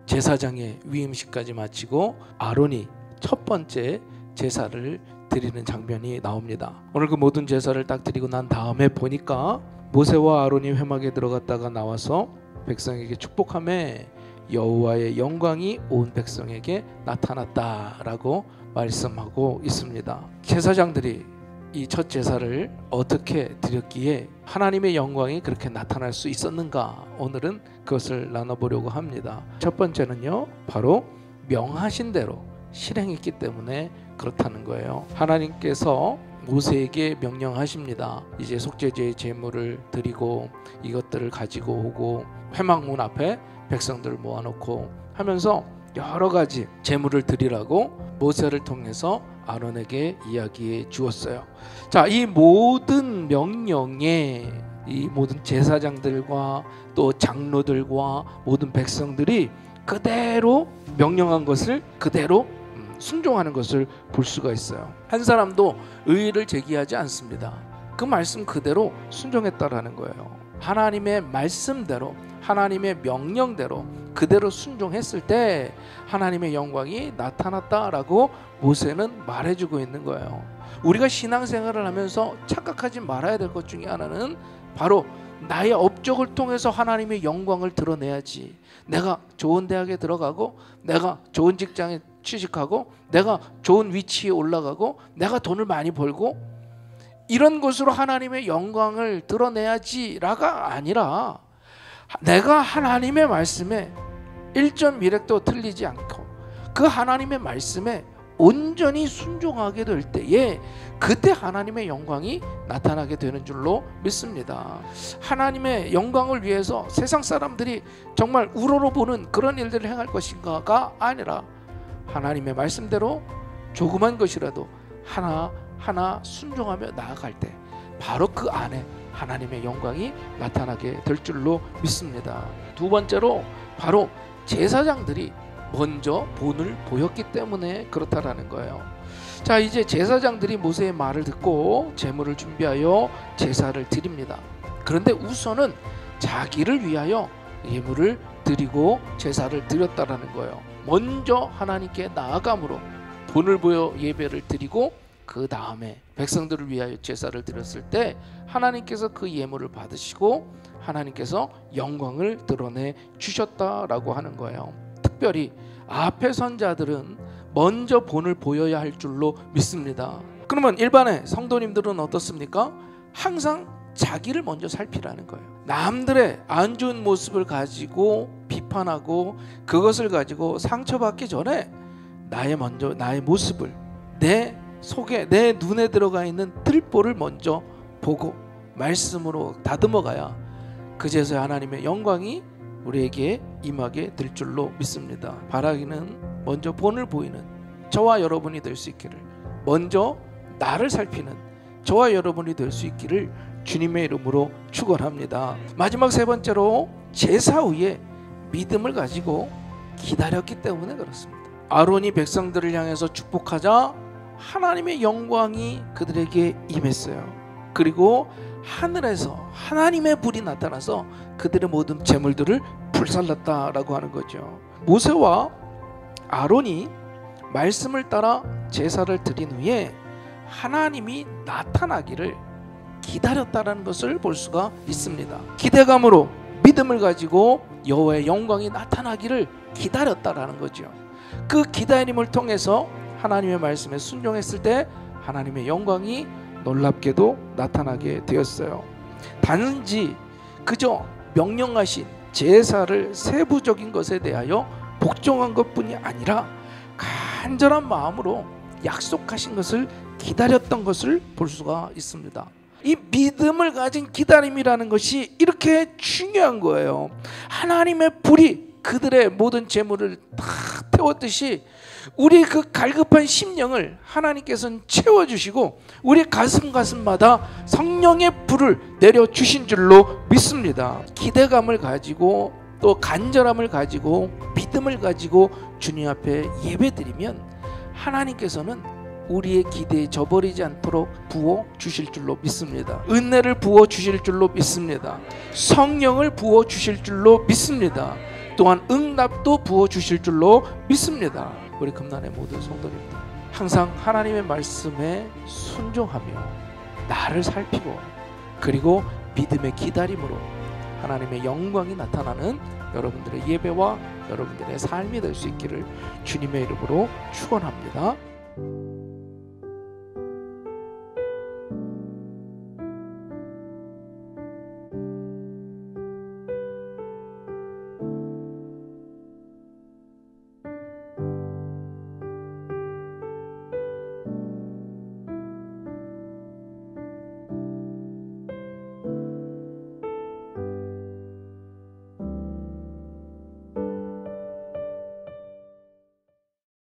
제사장의 위임식까지 마치고 아론이 첫 번째 제사를 드리는 장면이 나옵니다. 오늘 그 모든 제사를 딱 드리고 난 다음에 보니까 모세와 아론이 회막에 들어갔다가 나와서 백성에게 축복하매 여호와의 영광이 온 백성에게 나타났다라고 말씀하고 있습니다. 제사장들이 이 첫 제사를 어떻게 드렸기에 하나님의 영광이 그렇게 나타날 수 있었는가, 오늘은 그것을 나눠보려고 합니다. 첫 번째는요, 바로 명하신 대로 실행했기 때문에 그렇다는 거예요. 하나님께서 모세에게 명령하십니다. 이제 속죄제의 제물을 드리고 이것들을 가지고 오고 회막문 앞에 백성들을 모아놓고 하면서 여러 가지 제물을 드리라고 모세를 통해서 아론에게 이야기해 주었어요. 자, 이 모든 명령에 이 모든 제사장들과 또 장로들과 모든 백성들이 그대로 명령한 것을 그대로 순종하는 것을 볼 수가 있어요. 한 사람도 의의를 제기하지 않습니다. 그 말씀 그대로 순종했다라는 거예요. 하나님의 말씀대로, 하나님의 명령대로 그대로 순종했을 때 하나님의 영광이 나타났다라고 모세는 말해주고 있는 거예요. 우리가 신앙생활을 하면서 착각하지 말아야 될 것 중에 하나는 바로 나의 업적을 통해서 하나님의 영광을 드러내야지. 내가 좋은 대학에 들어가고, 내가 좋은 직장에 취직하고, 내가 좋은 위치에 올라가고, 내가 돈을 많이 벌고, 이런 것으로 하나님의 영광을 드러내야지라가 아니라 내가 하나님의 말씀에 1.1획도 틀리지 않고 그 하나님의 말씀에 온전히 순종하게 될 때에 그때 하나님의 영광이 나타나게 되는 줄로 믿습니다. 하나님의 영광을 위해서 세상 사람들이 정말 우러러보는 그런 일들을 행할 것인가가 아니라 하나님의 말씀대로 조그만 것이라도 하나하나 순종하며 나아갈 때 바로 그 안에 하나님의 영광이 나타나게 될 줄로 믿습니다. 두 번째로 바로 제사장들이 먼저 본을 보였기 때문에 그렇다라는 거예요. 자, 이제 제사장들이 모세의 말을 듣고 제물을 준비하여 제사를 드립니다. 그런데 우선은 자기를 위하여 예물을 드리고 제사를 드렸다라는 거예요. 먼저 하나님께 나아감으로 본을 보여 예배를 드리고 그 다음에 백성들을 위하여 제사를 드렸을 때 하나님께서 그 예물을 받으시고 하나님께서 영광을 드러내 주셨다라고 하는 거예요. 특별히 앞에 선자들은 먼저 본을 보여야 할 줄로 믿습니다. 그러면 일반의 성도님들은 어떻습니까? 항상 자기를 먼저 살피라는 거예요. 남들의 안 좋은 모습을 가지고 비판하고 그것을 가지고 상처받기 전에 나의 모습을, 내 속에, 내 눈에 들어가 있는 들보를 먼저 보고 말씀으로 다듬어 가야 그제서야 하나님의 영광이 우리에게 임하게 될 줄로 믿습니다. 바라기는 먼저 본을 보이는 저와 여러분이 될 수 있기를, 먼저 나를 살피는 저와 여러분이 될 수 있기를 주님의 이름으로 축원합니다. 마지막 세 번째로 제사 후에 믿음을 가지고 기다렸기 때문에 그렇습니다. 아론이 백성들을 향해서 축복하자 하나님의 영광이 그들에게 임했어요. 그리고 하늘에서 하나님의 불이 나타나서 그들의 모든 재물들을 불살랐다라고 하는 거죠. 모세와 아론이 말씀을 따라 제사를 드린 후에 하나님이 나타나기를 기다렸다라는 것을 볼 수가 있습니다. 기대감으로 믿음을 가지고 여호와의 영광이 나타나기를 기다렸다라는 거죠. 그 기다림을 통해서 하나님의 말씀에 순종했을 때 하나님의 영광이 놀랍게도 나타나게 되었어요. 단지 그저 명령하신 제사를 세부적인 것에 대하여 복종한 것뿐이 아니라 간절한 마음으로 약속하신 것을 기다렸던 것을 볼 수가 있습니다. 이 믿음을 가진 기다림이라는 것이 이렇게 중요한 거예요. 하나님의 불이 그들의 모든 재물을 다 태웠듯이 우리 그 갈급한 심령을 하나님께서는 채워주시고 우리 가슴마다 성령의 불을 내려주신 줄로 믿습니다. 기대감을 가지고 또 간절함을 가지고 믿음을 가지고 주님 앞에 예배드리면 하나님께서는 우리의 기대에 저버리지 않도록 부어 주실 줄로 믿습니다. 은혜를 부어 주실 줄로 믿습니다. 성령을 부어 주실 줄로 믿습니다. 또한 응답도 부어주실 줄로 믿습니다. 우리 금난의 모든 성도님들, 항상 하나님의 말씀에 순종하며 나를 살피고 그리고 믿음의 기다림으로 하나님의 영광이 나타나는 여러분들의 예배와 여러분들의 삶이 될 수 있기를 주님의 이름으로 축원합니다.